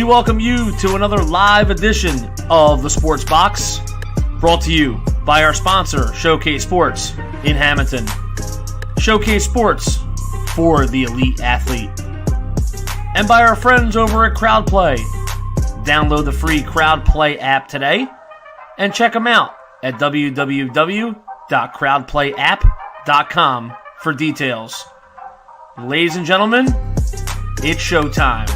We welcome you to another live edition of the Sports Box, brought to you by our sponsor, Showcase Sports in Hamilton. Showcase Sports for the elite athlete. And by our friends over at CrowdPlay. Download the free CrowdPlay app today and check them out at www.crowdplayapp.com for details. Ladies and gentlemen, it's showtime.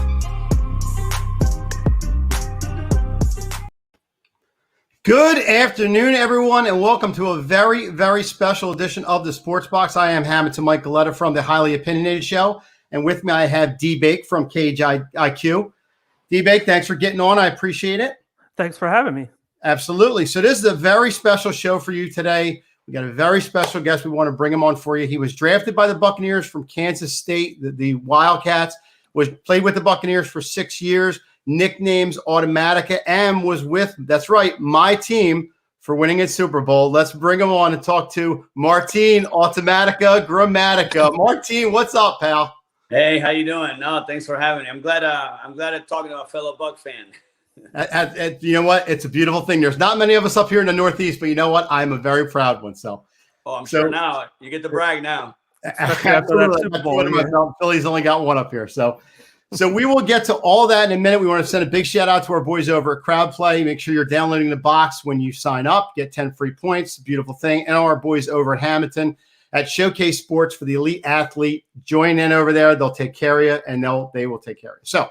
Good afternoon, everyone, and welcome to a very, very special edition of the Sports Box. I am Hamilton Mike Galetta from the Highly Opinionated Show, and with me I have D-Bake from Cage IQ. D-Bake, thanks for getting on. I appreciate it. Thanks for having me. Absolutely. So this is a very special show for you today. We got a very special guest. We want to bring him on for you. He was drafted by the Buccaneers from Kansas State, the Wildcats, played with the Buccaneers for 6 years, nicknames Automatica, and was with, that's right, my team for winning a Super Bowl. Let's bring him on and talk to Martin Gramatica. Martin, what's up, pal? Hey, how you doing? No, thanks for having me. I'm glad I'm talking to a fellow Buck fan. You know what? It's a beautiful thing. There's not many of us up here in the Northeast, but you know what? I'm a very proud one. I'm sure now you get to brag now. Philly's only got one up here. So we will get to all that in a minute. We want to send a big shout out to our boys over at CrowdPlay. Make sure you're downloading the box when you sign up. Get 10 free points. Beautiful thing. And our boys over at Hamilton at Showcase Sports for the elite athlete. Join in over there. They'll take care of you, and they will take care of you. So,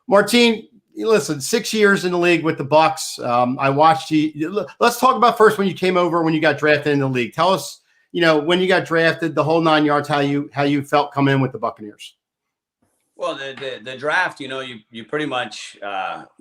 Martin, listen, 6 years in the league with the Bucs. I watched you. Let's talk about first when you came over, when you got drafted in the league. Tell us, when you got drafted, the whole 9 yards, how you felt coming in with the Buccaneers. Well, the draft, you pretty much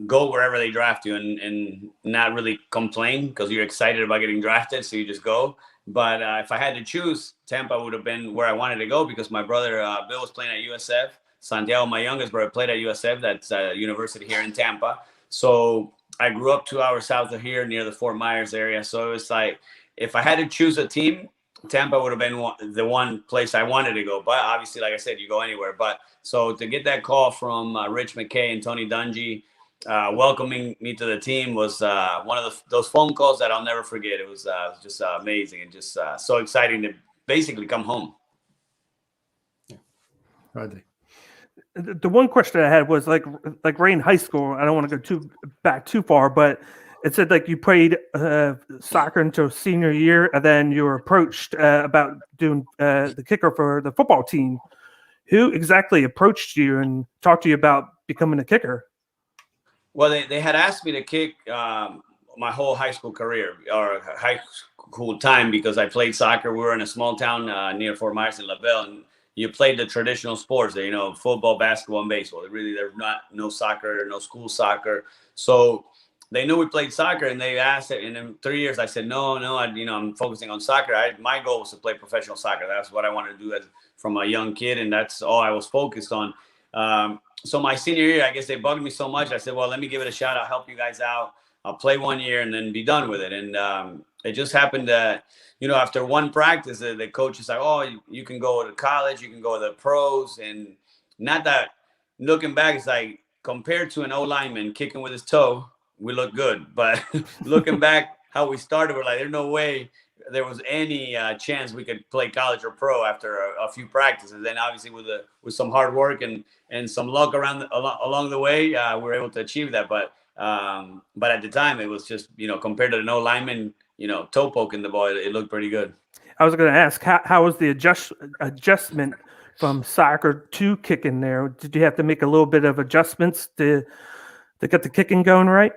go wherever they draft you and not really complain because you're excited about getting drafted, so you just go. But if I had to choose, Tampa would have been where I wanted to go because my brother Bill was playing at USF. Santiago, my youngest brother, played at USF. That's a university here in Tampa. So I grew up 2 hours south of here near the Fort Myers area. So it was like if I had to choose a team, Tampa would have been the one place I wanted to go. But obviously, like I said, you go anywhere. But so to get that call from Rich McKay and Tony Dungy welcoming me to the team was one of those phone calls that I'll never forget. It was just amazing and just so exciting to basically come home. Yeah. Right. The one question I had was like right in high school. I don't want to go back too far, but it said like you played soccer until senior year, and then you were approached about doing the kicker for the football team. Who exactly approached you and talked to you about becoming a kicker? Well, they had asked me to kick my whole high school career or high school time because I played soccer. We were in a small town near Fort Myers in LaBelle, and you played the traditional sports, football, basketball, and baseball. There's no soccer, no school soccer. So they knew we played soccer, and they asked it. And in 3 years, I said, no, I'm focusing on soccer. My goal was to play professional soccer. That's what I wanted to do from a young kid, and that's all I was focused on. So my senior year, I guess they bugged me so much. I said, well, let me give it a shot. I'll help you guys out. I'll play 1 year and then be done with it. And it just happened that, after one practice, the coach is like, oh, you can go to college. You can go to the pros. And not that looking back, it's like compared to an O-lineman kicking with his toe, we look good. But looking back how we started, we're like, there's no way there was any chance we could play college or pro after a few practices. Then obviously with some hard work and some luck along the way, we were able to achieve that. But at the time it was just, compared to the no lineman, toe poking the ball, it looked pretty good. I was going to ask, how was the adjustment from soccer to kicking there? Did you have to make a little bit of adjustments to get the kicking going right?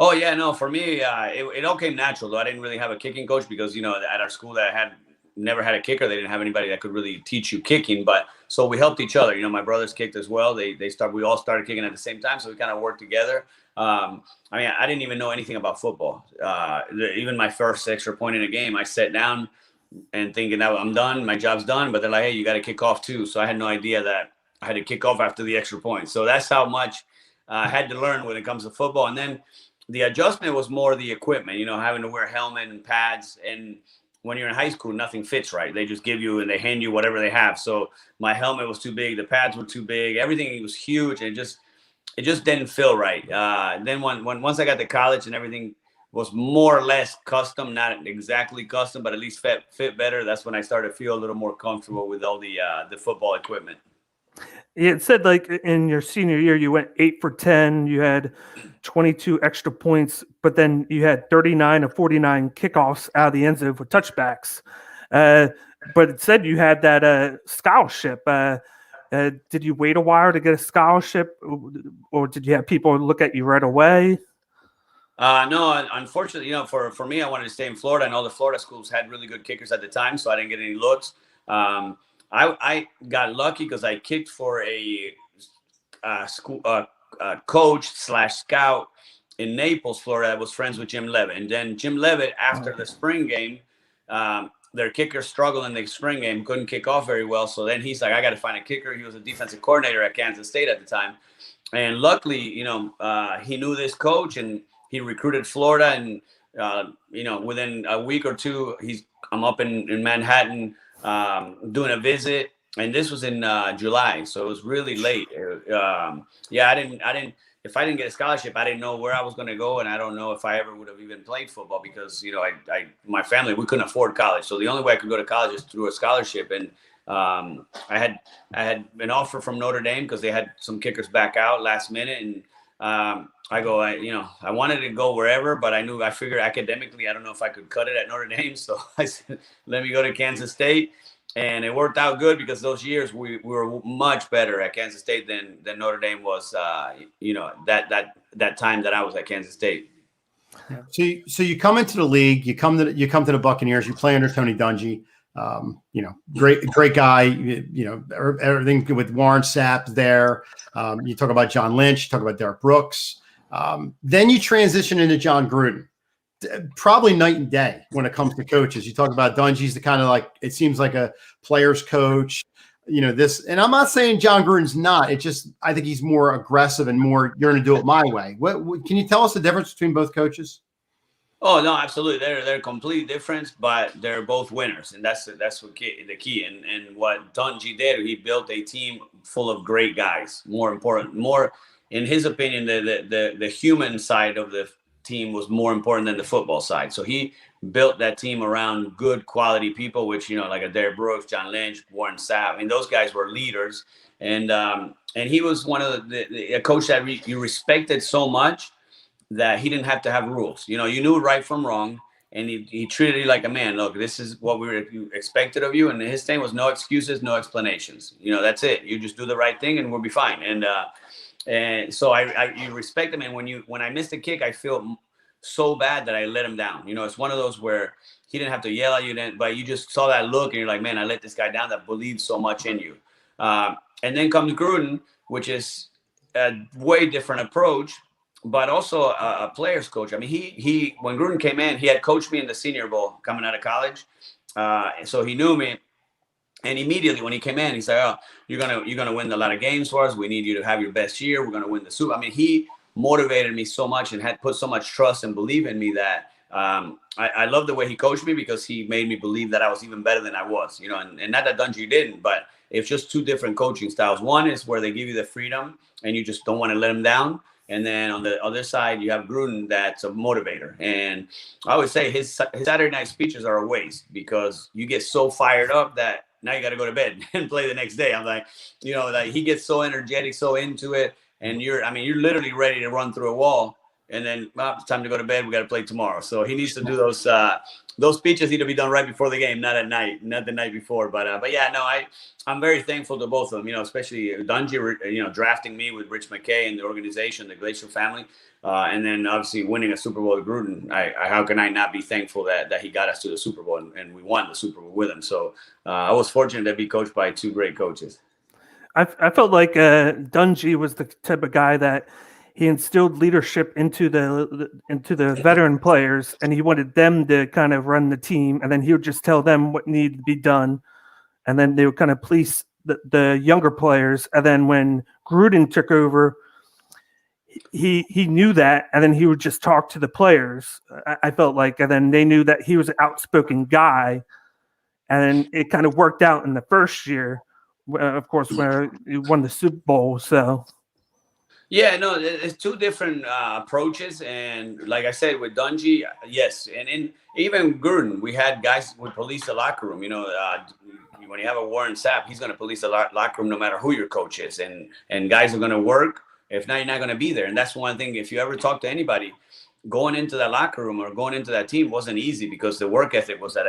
Oh, yeah, no, for me, it all came natural, though. I didn't really have a kicking coach because, at our school that I had never had a kicker. They didn't have anybody that could really teach you kicking. But so we helped each other. My brothers kicked as well. We all started kicking at the same time. So we kind of worked together. I didn't even know anything about football. Even my first extra point in a game, I sat down and thinking that I'm done. My job's done. But they're like, hey, you got to kick off too. So I had no idea that I had to kick off after the extra point. So that's how much I had to learn when it comes to football. And then the adjustment was more the equipment, having to wear a helmet and pads. And when you're in high school, nothing fits right. They just give you and they hand you whatever they have. So my helmet was too big. The pads were too big. Everything was huge. And it just didn't feel right. Then once I got to college and everything was more or less custom, not exactly custom, but at least fit better. That's when I started to feel a little more comfortable with all the football equipment. It said like in your senior year, you went 8 for 10. You had 22 extra points, but then you had 39 of 49 kickoffs out of the end zone for touchbacks. But it said you had that scholarship. Did you wait a while to get a scholarship, or did you have people look at you right away? No, unfortunately, for me, I wanted to stay in Florida, and all the Florida schools had really good kickers at the time, so I didn't get any looks. I got lucky because I kicked for a school coach / scout in Naples, Florida. I was friends with Jim Levitt, and then Jim Levitt, after the spring game, their kicker struggled in the spring game, couldn't kick off very well. So then he's like, I got to find a kicker. He was a defensive coordinator at Kansas State at the time, and luckily, he knew this coach and he recruited Florida, and within a week or two, I'm up in Manhattan doing a visit, and this was in July, so it was really late. I didn't. If I didn't get a scholarship, I didn't know where I was going to go, and I don't know if I ever would have even played football because my family, we couldn't afford college, so the only way I could go to college is through a scholarship. And I had an offer from Notre Dame because they had some kickers back out last minute, and I wanted to go wherever, but I figured academically, I don't know if I could cut it at Notre Dame. So I said, let me go to Kansas State. And it worked out good because those years we were much better at Kansas State than Notre Dame was, that time that I was at Kansas State. So you come into the league, you come to the Buccaneers, you play under Tony Dungy. Great guy, everything with Warren Sapp there. You talk about John Lynch, you talk about Derek Brooks. Then you transition into John Gruden, probably night and day when it comes to coaches. You talk about Dungy's the kind of like, it seems like a player's coach, and I'm not saying John Gruden's not, I think he's more aggressive and more, you're going to do it my way. What can you tell us the difference between both coaches? Oh no, absolutely. They're completely different, but they're both winners, and that's what the key. And what Dungy did, he built a team full of great guys. More in his opinion, the human side of the team was more important than the football side. So he built that team around good quality people, which like a Derek Brooks, John Lynch, Warren Sapp. I mean, those guys were leaders, and he was one of a coach that you respected so much that he didn't have to have rules. You knew right from wrong, and he treated you like a man. Look, this is what we expected of you, and his thing was no excuses, no explanations. That's it. You just do the right thing, and we'll be fine. And so you respect him. And when I missed a kick, I feel so bad that I let him down. It's one of those where he didn't have to yell at you, but you just saw that look, and you're like, man, I let this guy down that believes so much in you. And then comes Gruden, which is a way different approach, but also a player's coach. I mean, he when Gruden came in, he had coached me in the Senior Bowl coming out of college, so he knew me. And immediately when he came in, he said, "Oh, you're gonna win a lot of games for us. We need you to have your best year. We're gonna win the Super." I mean, he motivated me so much and had put so much trust and believe in me that I love the way he coached me because he made me believe that I was even better than I was. And not that Dungy didn't, but it's just two different coaching styles. One is where they give you the freedom and you just don't want to let them down. And then on the other side, you have Gruden that's a motivator. And I would say his Saturday night speeches are a waste because you get so fired up that now you got to go to bed and play the next day. I'm like, like he gets so energetic, so into it. And you're literally ready to run through a wall. And then it's time to go to bed. We got to play tomorrow. So he needs to do those speeches need to be done right before the game, not at night, not the night before. But yeah, no, I'm very thankful to both of them. Especially Dungy, drafting me with Rich McKay and the organization, the Glacier family, and then obviously winning a Super Bowl with Gruden. How can I not be thankful that he got us to the Super Bowl and we won the Super Bowl with him? So I was fortunate to be coached by two great coaches. I felt like Dungy was the type of guy that he instilled leadership into the veteran players, and he wanted them to kind of run the team, and then he would just tell them what needed to be done, and then they would kind of police the younger players. And then when Gruden took over, he knew that, and then he would just talk to the players. I felt like, and then they knew that he was an outspoken guy, and it kind of worked out in the first year. Of course, where he won the Super Bowl. So, Yeah, no, it's two different approaches, and like I said, with Dungy, yes, and in even Gruden, we had guys who would police the locker room. When you have a Warren Sapp, he's going to police the locker room no matter who your coach is, and guys are going to work. If not, you're not going to be there, and that's one thing. If you ever talk to anybody, going into that locker room or going into that team wasn't easy because the work ethic was at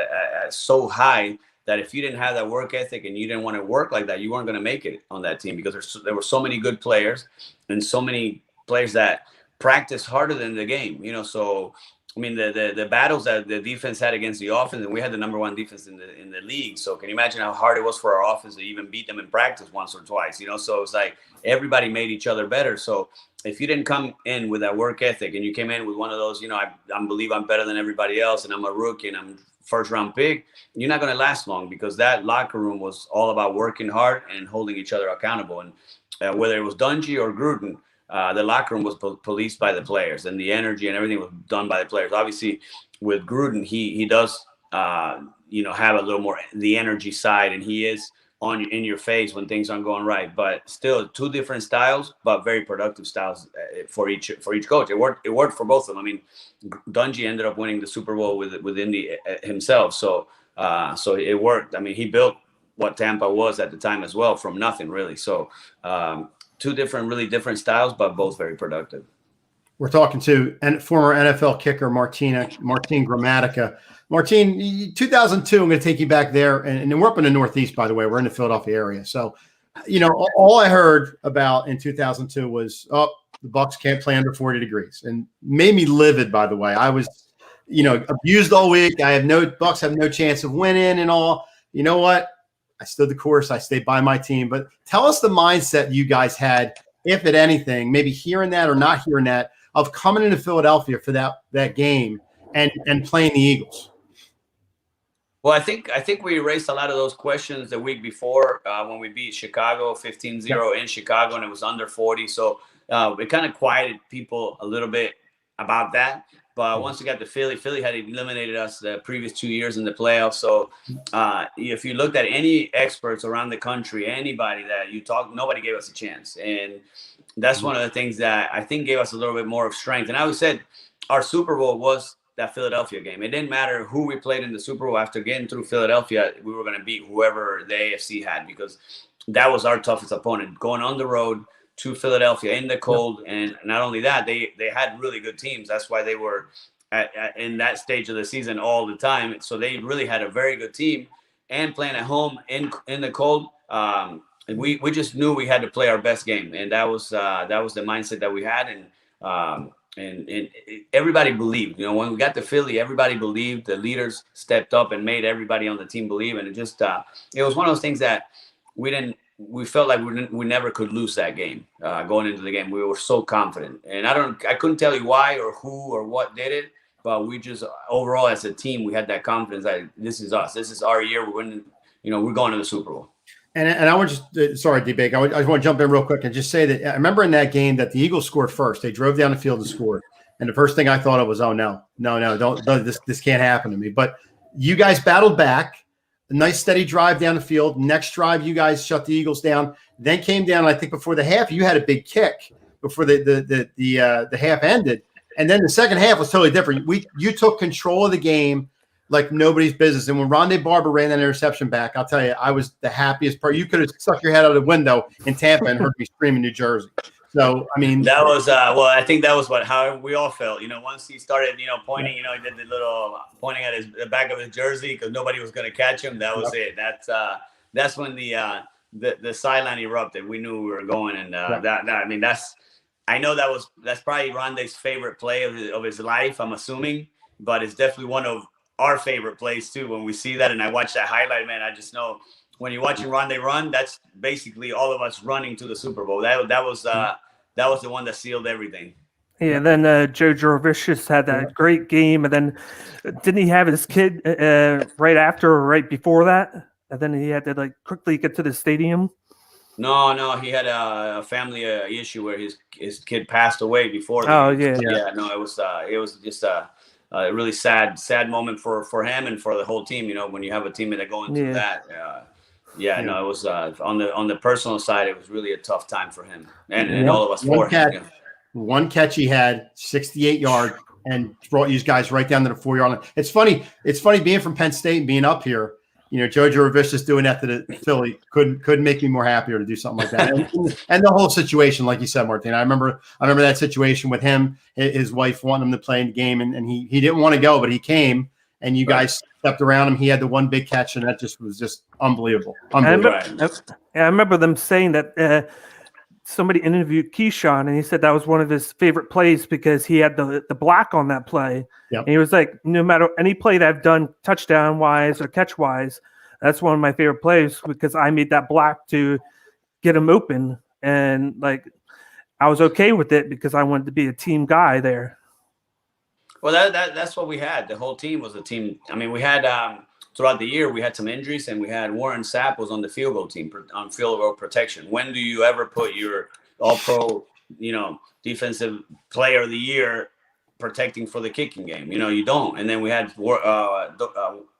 so high that if you didn't have that work ethic and you didn't want to work like that, you weren't going to make it on that team because there were so many good players and so many players that practice harder than the game. So I mean the battles that the defense had against the offense, and we had the number one defense in the league. So can you imagine how hard it was for our offense to even beat them in practice once or twice? So it's like everybody made each other better. So if you didn't come in with that work ethic and you came in with one of those, I believe I'm better than everybody else and I'm a rookie and I'm first round pick, you're not going to last long because that locker room was all about working hard and holding each other accountable. And whether it was Dungy or Gruden, the locker room was policed by the players, and the energy and everything was done by the players. Obviously, with Gruden, he does have a little more the energy side, and he is in your face when things aren't going right. But still, two different styles, but very productive styles for each coach. It worked for both of them. I mean, Dungy ended up winning the Super Bowl with Indy himself, so it worked. I mean, he built what Tampa was at the time as well from nothing really. So two really different styles, but both very productive. We're talking to former NFL kicker Martin Gramatica. Martin, 2002, I'm going to take you back there. And we're up in the Northeast, by the way. We're in the Philadelphia area. So, all I heard about in 2002 was, the Bucks can't play under 40 degrees. And made me livid, by the way. I was, abused all week. Bucks have no chance of winning and all. You know what? I stood the course. I stayed by my team. But tell us the mindset you guys had, if at anything, maybe hearing that or not hearing that, of coming into Philadelphia for that game and playing the Eagles. Well, I think we erased a lot of those questions the week before when we beat Chicago 15-0 in Chicago, and it was under 40. So it kind of quieted people a little bit about that. But once we got to Philly had eliminated us the previous 2 years in the playoffs. So if you looked at any experts around the country, anybody that you talk, nobody gave us a chance. And that's one of the things that I think gave us a little bit more of strength. And I always said our Super Bowl was that Philadelphia game. It didn't matter who we played in the Super Bowl. After getting through Philadelphia, we were going to beat whoever the AFC had because that was our toughest opponent. Going on the road to Philadelphia in the cold, and not only that, they had really good teams. That's why they were in that stage of the season all the time. So they really had a very good team, and playing at home in the cold. And we just knew we had to play our best game, and that was the mindset that we had, and everybody believed. When we got to Philly, everybody believed. The leaders stepped up and made everybody on the team believe, and it was one of those things that we felt like we never could lose that game going into the game. We were so confident, and I couldn't tell you why or who or what did it, but we just overall as a team we had that confidence that this is us, this is our year. We're winning, we're going to the Super Bowl. And I want to sorry, D-Bake, I just want to jump in real quick and just say that I remember in that game that the Eagles scored first. They drove down the field and scored, and the first thing I thought of was, oh no, don't this can't happen to me. But you guys battled back. A nice steady drive down the field. Next drive, you guys shut the Eagles down. Then came down. I think before the half, you had a big kick before the half ended, and then the second half was totally different. You took control of the game like nobody's business. And when Rondé Barber ran that interception back, I'll tell you, I was the happiest part. You could have stuck your head out of the window in Tampa and heard me scream in New Jersey. So, I mean, that was I think that was how we all felt. Once he started, pointing, he did the little pointing at the back of his jersey because nobody was going to catch him. That was it. That's when the sideline erupted. We knew we were going, and I know that's probably Rondé's favorite play of his life. I'm assuming, but it's definitely one of our favorite plays too. When we see that, and I watch that highlight, man, I just know. When you're watching Rondé run, that's basically all of us running to the Super Bowl. That was the one that sealed everything. Yeah, and then Joe Jurevicius had that great game, and then didn't he have his kid right after or right before that? And then he had to quickly get to the stadium. No, he had a family issue where his kid passed away before. Oh yeah. No, it was just a really sad moment for him and for the whole team. When you have a teammate that going through that. Yeah, no, it was on the personal side, it was really a tough time for him and One, all of us one for catch, him. one catch he had, 68 yards, and brought these guys right down to the 4-yard line. It's funny. It's funny being from Penn State and being up here. Joe Jurevicius doing that to the Philly couldn't make me more happier to do something like that. And the whole situation, like you said, Martin. I remember that situation with him, his wife wanting him to play in the game, and he didn't want to go, but he came, and you guys stepped around him. He had the one big catch, and that was just unbelievable. I remember them saying that somebody interviewed Keyshawn, and he said that was one of his favorite plays because he had the block on that play. Yep. And he was like, no matter any play that I've done touchdown wise or catch wise, that's one of my favorite plays because I made that block to get him open. And like, I was okay with it because I wanted to be a team guy there. Well, that's what we had. The whole team was a team. I mean, we had throughout the year, we had some injuries, and we had Warren Sapp was on the field goal team on field goal protection. When do you ever put your all-pro, defensive player of the year protecting for the kicking game? You don't. And then we had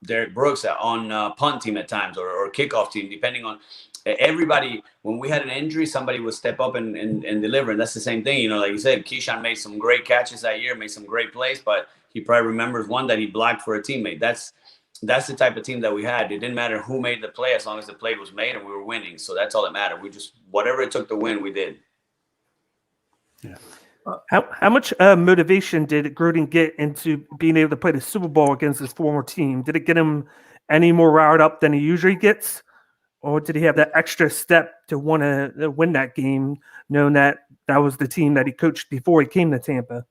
Derek Brooks on punt team at times or kickoff team, depending on everybody. When we had an injury, somebody would step up and deliver. And that's the same thing. Like you said, Keyshawn made some great catches that year, made some great plays, but he probably remembers one that he blocked for a teammate. That's the type of team that we had. It didn't matter who made the play as long as the play was made and we were winning. So that's all that mattered. We just, whatever it took to win, we did. Yeah. How much motivation did Gruden get into being able to play the Super Bowl against his former team? Did it get him any more riled up than he usually gets? Or did he have that extra step to want to win that game, knowing that that was the team that he coached before he came to Tampa?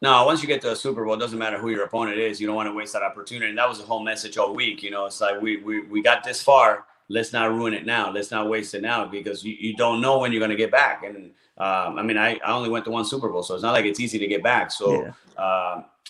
No, once you get to a Super Bowl, it doesn't matter who your opponent is. You don't want to waste that opportunity. And that was the whole message all week. It's like we got this far. Let's not ruin it now. Let's not waste it now because you don't know when you're going to get back. And I only went to one Super Bowl, so it's not like it's easy to get back. So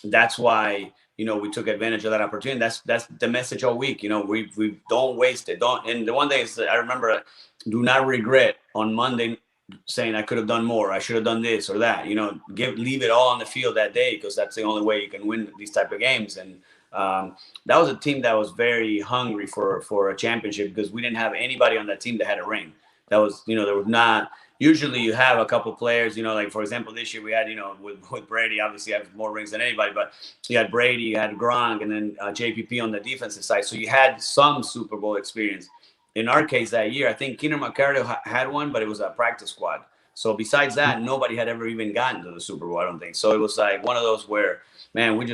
that's why we took advantage of that opportunity. That's the message all week. We don't waste it. And the one thing is, I remember, do not regret on Monday saying I could have done more. I should have done this or that. Leave it all on the field that day because that's the only way you can win these type of games. And that was a team that was very hungry for a championship because we didn't have anybody on that team that had a ring. That was, there was not. Usually you have a couple players, like for example, this year we had, with Brady, obviously have more rings than anybody, but you had Brady, you had Gronk, and then JPP on the defensive side. So you had some Super Bowl experience. In our case that year, I think Keenan McCardle had one, but it was a practice squad. So besides that, nobody had ever even gotten to the Super Bowl, I don't think. So it was like one of those where, man, we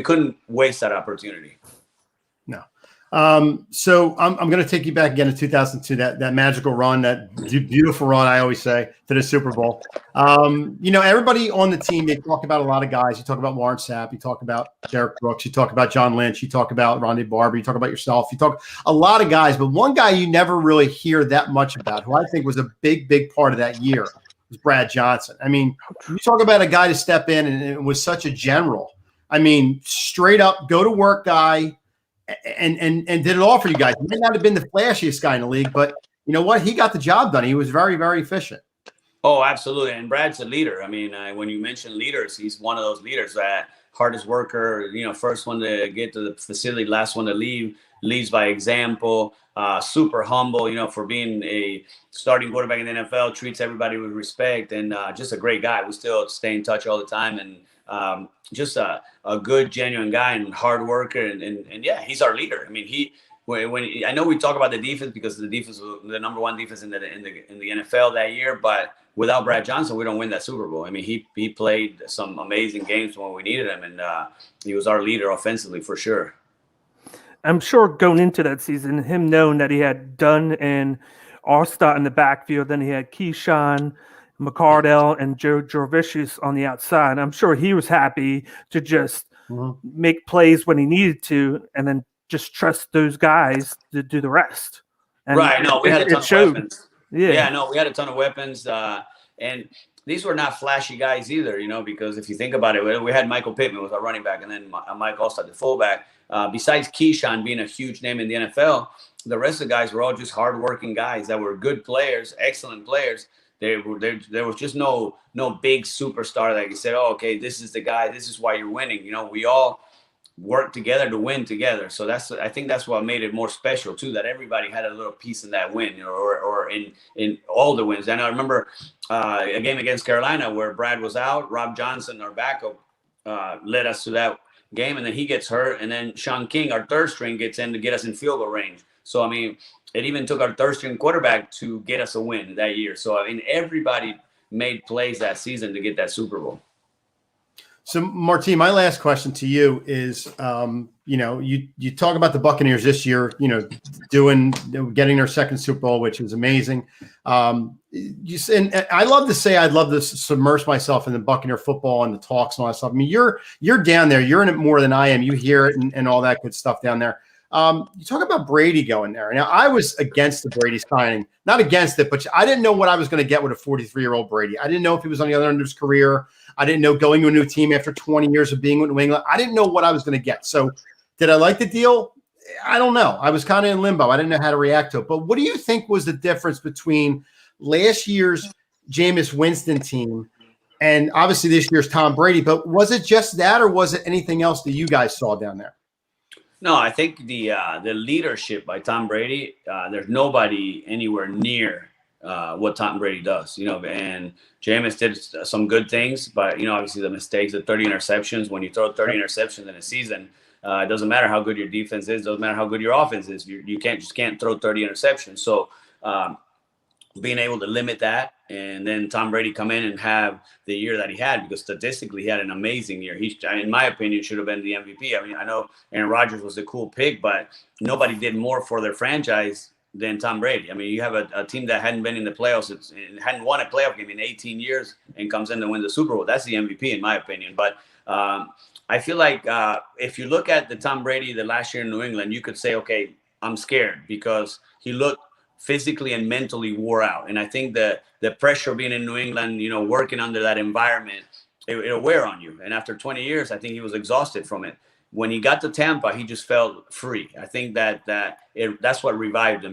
couldn't waste that opportunity. No. So I'm going to take you back again to 2002, that magical run, that beautiful run, I always say, to the Super Bowl. Everybody on the team, they talk about a lot of guys. You talk about Warren Sapp, you talk about Derek Brooks, you talk about John Lynch, you talk about Rondé Barber, you talk about yourself, you talk a lot of guys, but one guy you never really hear that much about, who I think was a big, big part of that year, was Brad Johnson. I mean, you talk about a guy to step in and was such a general. I mean, straight up, go to work guy. And did it all for you guys. He may not have been the flashiest guy in the league, but you know what? He got the job done. He was very, very efficient. Oh, absolutely. And Brad's a leader. I mean, when you mention leaders, he's one of those leaders that hardest worker, first one to get to the facility, last one to leave, leads by example, super humble, for being a starting quarterback in the NFL, treats everybody with respect, and just a great guy. We still stay in touch all the time, and just a good, genuine guy and hard worker. And yeah, he's our leader. I mean, when I know we talk about the defense because the defense was the number one defense in the NFL that year, but without Brad Johnson, we don't win that Super Bowl. I mean, he played some amazing games when we needed him, and he was our leader offensively for sure. I'm sure going into that season, him knowing that he had Dunn and Armstead in the backfield, then he had Keyshawn, McCardell, and Joe Jurevicius on the outside. I'm sure he was happy to just make plays when he needed to, and then just trust those guys to do the rest. And right. No, we had a ton of weapons. Yeah. No, we had a ton of weapons. And these were not flashy guys either, because if you think about it, we had Michael Pittman was our running back, and then Mike Allstott, the fullback. Besides Keyshawn being a huge name in the NFL, the rest of the guys were all just hardworking guys that were good players, excellent players. There was just no big superstar that you said, oh, okay, this is the guy, this is why you're winning. We all work together to win together. So I think that's what made it more special too, that everybody had a little piece in that win, or in all the wins. And I remember a game against Carolina where Brad was out, Rob Johnson, our backup, led us to that game, and then he gets hurt, and then Sean King, our third string, gets in to get us in field goal range. So I mean, it even took our third string quarterback to get us a win that year. So I mean, everybody made plays that season to get that Super Bowl. So, Martin, my last question to you is, you talk about the Buccaneers this year, getting their second Super Bowl, which is amazing. And I love to say I'd love to submerge myself in the Buccaneer football and the talks and all that stuff. I mean, you're down there. You're in it more than I am. You hear it and all that good stuff down there. You talk about Brady going there. Now, I was against the Brady signing. Not against it, but I didn't know what I was going to get with a 43-year-old Brady. I didn't know if he was on the other end of his career. I didn't know going to a new team after 20 years of being with New England. I didn't know what I was going to get. So did I like the deal? I don't know. I was kind of in limbo. I didn't know how to react to it. But what do you think was the difference between last year's Jameis Winston team and obviously this year's Tom Brady? But was it just that, or was it anything else that you guys saw down there? No, I think the leadership by Tom Brady, there's nobody anywhere near what Tom Brady does, and Jameis did some good things, but, obviously the mistakes, the 30 interceptions, when you throw 30 interceptions in a season, it doesn't matter how good your defense is, doesn't matter how good your offense is. You can't throw 30 interceptions. So being able to limit that, and then Tom Brady come in and have the year that he had, because statistically he had an amazing year. He, in my opinion, should have been the MVP. I mean, I know Aaron Rodgers was a cool pick, but nobody did more for their franchise than Tom Brady. I mean, you have a team that hadn't been in the playoffs, hadn't won a playoff game in 18 years, and comes in to win the Super Bowl. That's the MVP, in my opinion. But I feel like if you look at the Tom Brady the last year in New England, you could say, okay, I'm scared, because he looked physically and mentally wore out. And I think the pressure of being in New England, working under that environment, it'll wear on you. And after 20 years, I think he was exhausted from it. When he got to Tampa, he just felt free. I think that's what revived him,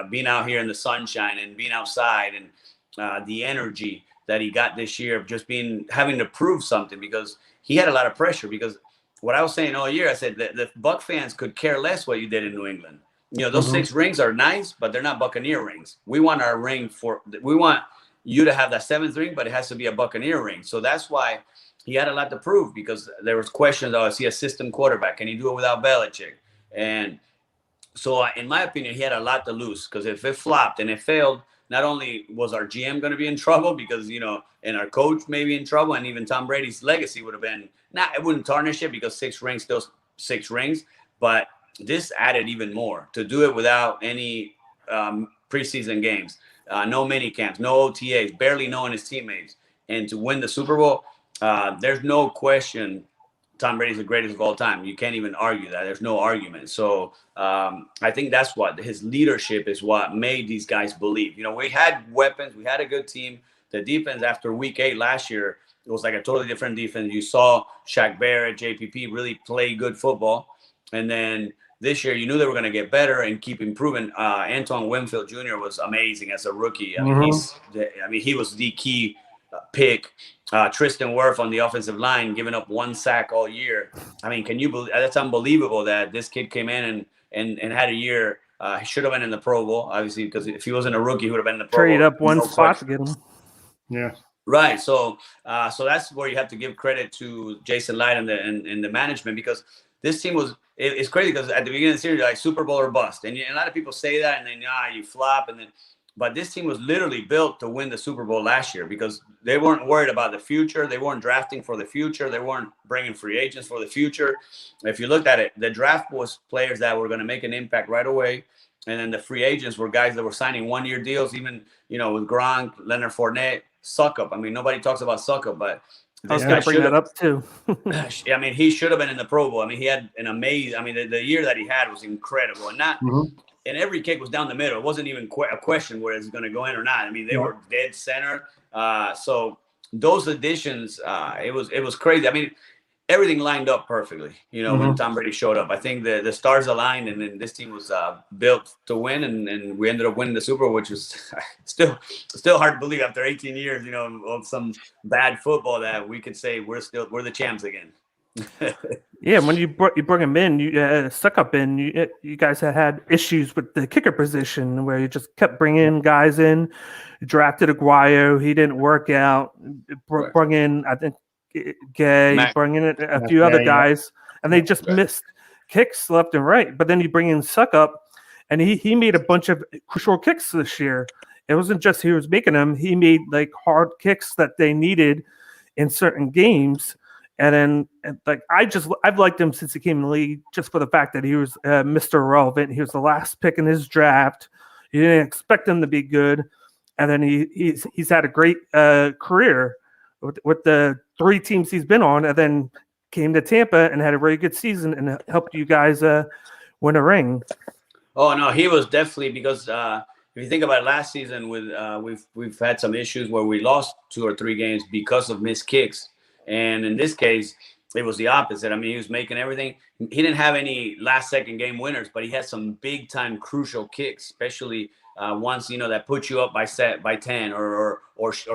being out here in the sunshine and being outside, and the energy that he got this year of just having to prove something, because he had a lot of pressure. Because what I was saying all year, I said that the Buc fans could care less what you did in New England. Those 6 rings are nice, but they're not Buccaneer rings. We want our ring we want you to have that 7th ring, but it has to be a Buccaneer ring. So that's why he had a lot to prove, because there was questions, is he a system quarterback? Can he do it without Belichick? And so in my opinion, he had a lot to lose, because if it flopped and it failed, not only was our GM going to be in trouble, because, and our coach may be in trouble, and even Tom Brady's legacy would have been, it wouldn't tarnish it, because 6 rings, still 6 rings, but this added even more to do it without any preseason games, no mini camps, no OTAs, barely knowing his teammates, and to win the Super Bowl. There's no question Tom Brady's the greatest of all time. You can't even argue that. There's no argument. So I think that's what his leadership is what made these guys believe. We had weapons. We had a good team. The defense after week 8 last year, it was like a totally different defense. You saw Shaq Barrett, JPP really play good football. And then this year, you knew they were going to get better and keep improving. Antoine Winfield Jr. was amazing as a rookie. I mean, he was the key pick. Tristan Wirth on the offensive line, giving up 1 sack all year. I mean, can you believe? That's unbelievable that this kid came in and had a year. He should have been in the Pro Bowl, obviously, because if he wasn't a rookie, he would have been in the Pro Bowl. Trade up one spot to get him. Yeah. Right. So that's where you have to give credit to Jason Light and the management, because this team was. It's crazy, because at the beginning of the series, like Super Bowl or bust, and a lot of people say that, and then you flop, and then. But this team was literally built to win the Super Bowl last year, because they weren't worried about the future. They weren't drafting for the future. They weren't bringing free agents for the future. If you looked at it, the draft was players that were going to make an impact right away. And then the free agents were guys that were signing 1-year deals, even, with Gronk, Leonard Fournette, Suckup. I mean, nobody talks about Suckup, but I was going to bring that up too. I mean, he should have been in the Pro Bowl. I mean, he had an amazing, the year that he had was incredible. And and every kick was down the middle. It wasn't even a question where it's going to go in or not. I mean, they were dead center. So those additions, it was crazy. I mean, everything lined up perfectly, when Tom Brady showed up. I think the stars aligned, and then this team was built to win, and we ended up winning the Super Bowl, which was still hard to believe after 18 years, of some bad football, that we could say we're the champs again. Yeah, when you bring him in, you stuck up in. You guys had issues with the kicker position where you just kept bringing guys in. You drafted Aguayo, he didn't work out. Right. Brought in, I think, Gay. Mac. Bring in a few other guys, and they just missed kicks left and right. But then you bring in Suckup, and he made a bunch of crucial kicks this year. It wasn't just he was making them; he made like hard kicks that they needed in certain games. And then, like, I've liked him since he came in the league, just for the fact that he was Mr. Irrelevant. He was the last pick in his draft. You didn't expect him to be good, and then he's had a great career with the 3 teams he's been on, and then came to Tampa and had a very good season and helped you guys win a ring. Oh no, he was definitely, because if you think about it, last season with we've had some issues where we lost 2 or 3 games because of missed kicks. And in this case, it was the opposite. I mean, he was making everything. He didn't have any last-second game winners, but he had some big-time crucial kicks, especially ones, that put you up by 10 or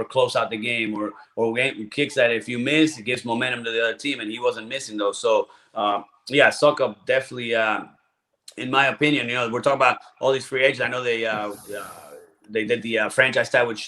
close out the game, or kicks that if you miss, it gives momentum to the other team, and he wasn't missing those. So, yeah, Suckup definitely, in my opinion, we're talking about all these free agents. I know they did the franchise tag with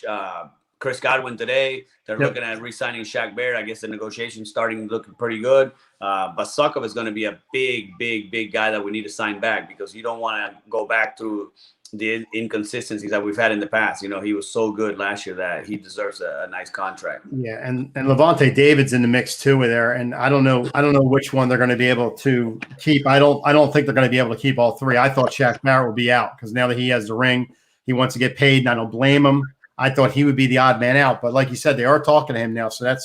Chris Godwin today. They're looking at re-signing Shaq Barrett. I guess the negotiation's looking pretty good. But Suckup is going to be a big guy that we need to sign back, because you don't want to go back through the inconsistencies that we've had in the past. He was so good last year that he deserves a nice contract. Yeah, and Levante David's in the mix too with there, and I don't know which one they're going to be able to keep. I don't think they're going to be able to keep all 3. I thought Shaq Barrett would be out, because now that he has the ring, he wants to get paid, and I don't blame him. I thought he would be the odd man out, but like you said, they are talking to him now. So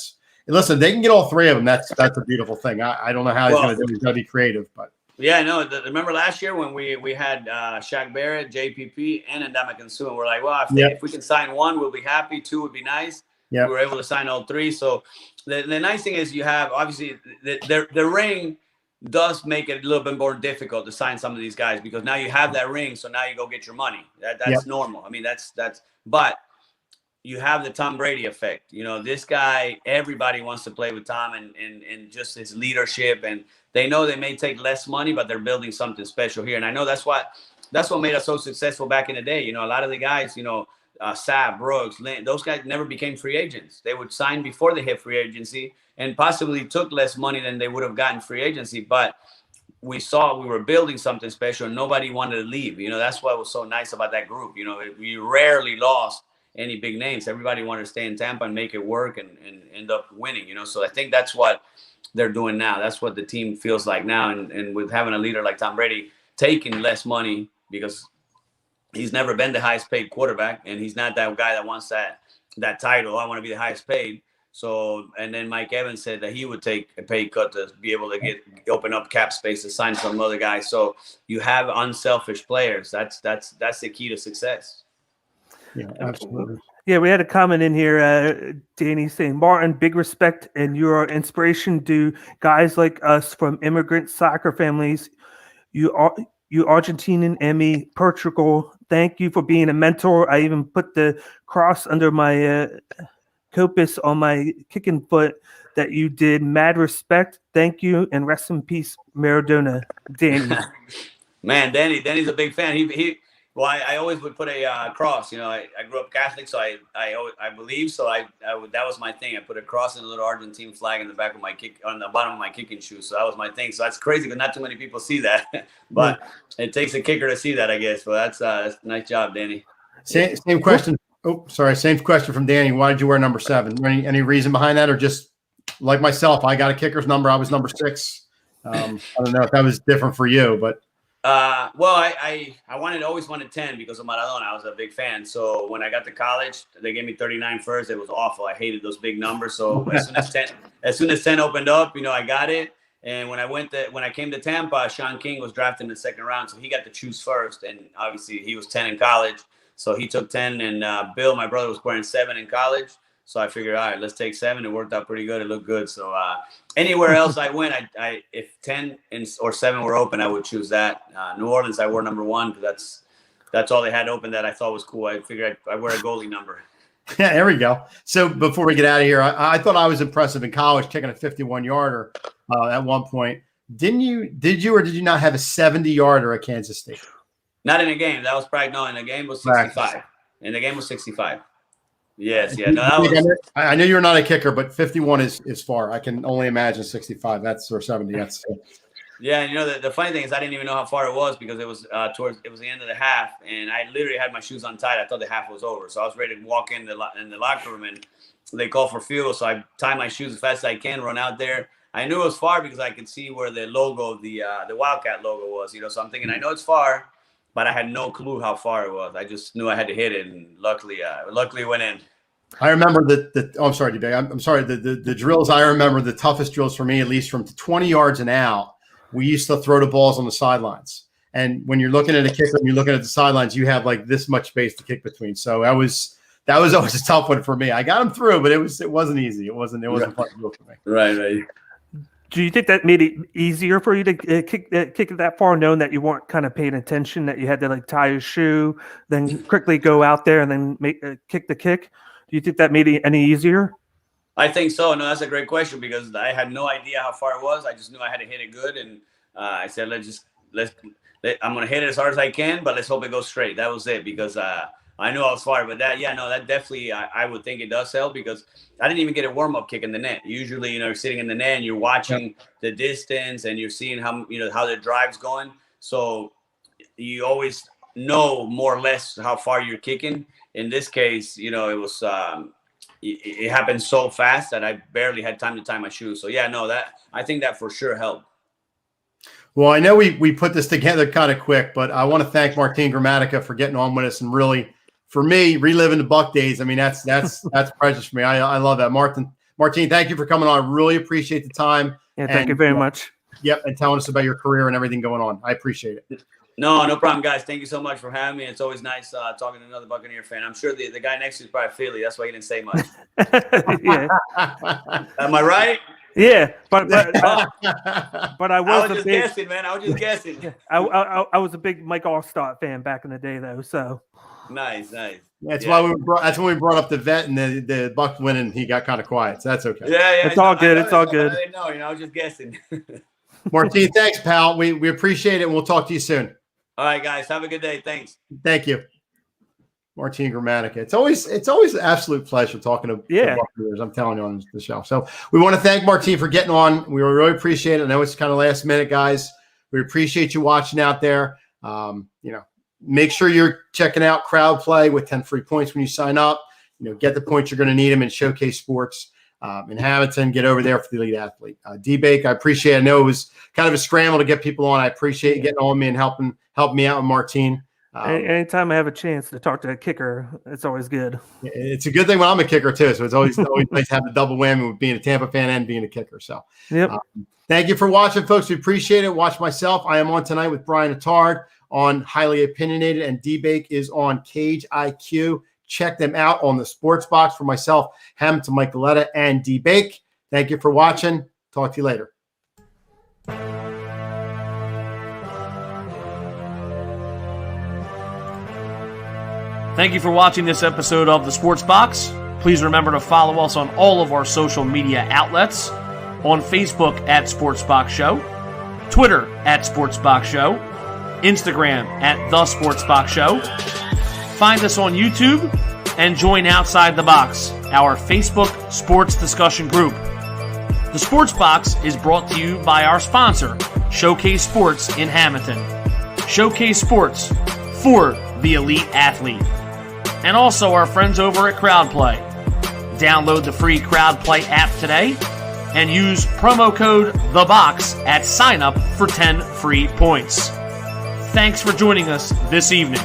listen, they can get all 3 of them. That's a beautiful thing. I don't know how he's going to do it. He's going to be creative, but yeah, no. Remember last year when we had Shaq Barrett, JPP, and Ndamukong Suh, and we're like, well, if we can sign 1, we'll be happy. 2 would be nice. Yeah, we were able to sign all 3. So the nice thing is you have, obviously, the ring does make it a little bit more difficult to sign some of these guys, because now you have that ring, so now you go get your money. That's normal. I mean, but you have the Tom Brady effect. This guy, everybody wants to play with Tom and just his leadership, and they know they may take less money, but they're building something special here. And I know that's what made us so successful back in the day. A lot of the guys, Sapp, Brooks, Lynn, those guys never became free agents. They would sign before they hit free agency and possibly took less money than they would have gotten free agency. But we saw we were building something special, and nobody wanted to leave. That's what was so nice about that group. We rarely lost any big names. Everybody wanted to stay in Tampa and make it work and end up winning, So I think that's what they're doing now. That's what the team feels like now. And with having a leader like Tom Brady taking less money, because he's never been the highest paid quarterback, and he's not that guy that wants that title. I want to be the highest paid. So, and then Mike Evans said that he would take a pay cut to be able to open up cap space to sign some other guys. So you have unselfish players. That's the key to success. Yeah, absolutely. Yeah, we had a comment in here, Danny, saying, Martin, big respect and your inspiration to guys like us from immigrant soccer families. You Argentinian, Emmy, Portugal, thank you for being a mentor. I even put the cross under my copus on my kicking foot that you did. Mad respect. Thank you, and rest in peace, Maradona. Danny. Man, Danny's a big fan. Well, I always would put a cross. I grew up Catholic, so I believe. So that was my thing. I put a cross and a little Argentine flag in the back of my on the bottom of my kicking shoe. So that was my thing. So that's crazy, because not too many people see that. But it takes a kicker to see that, I guess. But that's a nice job, Danny. Same question. Oh, sorry. Same question from Danny. Why did you wear number 7? Any reason behind that, or just like myself? I got a kicker's number. I was number 6. I don't know if that was different for you, but. Well, I always wanted 10 because of Maradona. I was a big fan. So when I got to college, they gave me 39 first. It was awful. I hated those big numbers. So as soon as 10 opened up, I got it. And when I came to Tampa, Sean King was drafted in the 2nd round, so he got to choose first. And obviously he was 10 in college, so he took 10. And Bill, my brother, was wearing 7 in college. So I figured, all right, let's take 7. It worked out pretty good. It looked good. So anywhere else I went, if 10 or 7 were open, I would choose that. New Orleans, I wore number 1 because that's all they had open that I thought was cool. I figured I'd wear a goalie number. Yeah, there we go. So before we get out of here, I thought I was impressive in college, kicking a 51-yarder. at one point. Did you or did you not have a 70-yarder at Kansas State? Not in a game. That was probably no. In the game was 65. In the game was 65. Yes, yeah. No, that was. I know you're not a kicker, but 51 is far. I can only imagine 65. That's or 70. That's. Yeah, and the funny thing is I didn't even know how far it was because it was the end of the half, and I literally had my shoes untied. I thought the half was over, so I was ready to walk in the locker room, and they called for field. So I tie my shoes as fast as I can, run out there. I knew it was far because I could see where the logo, the Wildcat logo was. So I'm thinking I know it's far, but I had no clue how far it was. I just knew I had to hit it, and luckily it went in. I remember I'm sorry, D-Bay. I'm sorry. The drills I remember, the toughest drills for me, at least from 20 yards and out. We used to throw the balls on the sidelines. And when you're looking at a kicker and you're looking at the sidelines, you have like this much space to kick between. So that was always a tough one for me. I got them through, but it wasn't easy. It wasn't fun to do for me. Right. Do you think that made it easier for you to kick it that far, knowing that you weren't kind of paying attention, that you had to like tie your shoe, then quickly go out there and then kick the kick? Do you think that made it any easier? I think so. No, that's a great question because I had no idea how far it was. I just knew I had to hit it good, and I said, I'm gonna hit it as hard as I can, but let's hope it goes straight. That was it because I knew I was far. But that definitely I would think it does help because I didn't even get a warm up kick in the net. Usually, you're sitting in the net and you're watching the distance and you're seeing how the drive's going. So you always know more or less how far you're kicking. In this case, it was. It happened so fast that I barely had time to tie my shoes. So I think that for sure helped. Well, I know we put this together kind of quick, but I want to thank Martin Gramatica for getting on with us and really, for me, reliving the Buck days. I mean, that's precious for me. I love that. Martin, thank you for coming on. I really appreciate the time. Yeah, thank you very much. Yep, and telling us about your career and everything going on. I appreciate it. No problem, guys. Thank you so much for having me. It's always nice talking to another Buccaneer fan. I'm sure the guy next to you is probably Philly. That's why he didn't say much. Yeah. Am I right? Yeah, but I was just guessing, man. I was just guessing. I was a big Mike Allstott fan back in the day, though. So nice. That's why that's when we brought up the vet and the Buck winning. He got kind of quiet, so that's okay. Yeah. It's all good. It's all good. I didn't know. I was just guessing. Martin, thanks, pal. We appreciate it, and we'll talk to you soon. All right, guys. Have a good day. Thanks. Thank you. Martin Gramatica. It's always an absolute pleasure talking to Buccaneers. I'm telling you on the show. So we want to thank Martin for getting on. We really appreciate it. I know it's kind of last minute, guys. We appreciate you watching out there. Make sure you're checking out Crowd Play with 10 free points when you sign up. Get the points you're going to need them in Showcase Sports in Hamilton. Get over there for the elite athlete. D-Bake, I appreciate it. I know it was kind of a scramble to get people on. I appreciate you getting on me and helping me out with Martin. Anytime I have a chance to talk to a kicker, it's always good. It's a good thing when I'm a kicker too. So it's always nice to have the double whammy with being a Tampa fan and being a kicker. So thank you for watching, folks. We appreciate it. Watch myself. I am on tonight with Brian Attard on Highly Opinionated, and D-Bake is on Cage IQ. Check them out on the Sports Box for myself, Hamilton Michaeletta, and D-Bake. Thank you for watching. Talk to you later. Thank you for watching this episode of The Sports Box. Please remember to follow us on all of our social media outlets. On Facebook at Sports Box Show, Twitter at Sports Box Show, Instagram at The Sports Box Show. Find us on YouTube and join Outside the Box, our Facebook sports discussion group. The Sports Box is brought to you by our sponsor, Showcase Sports in Hamilton. Showcase Sports for the elite athlete. And also our friends over at Crowd Play. Download the free Crowd Play app today and use promo code THEBOX at sign up for 10 free points. Thanks for joining us this evening.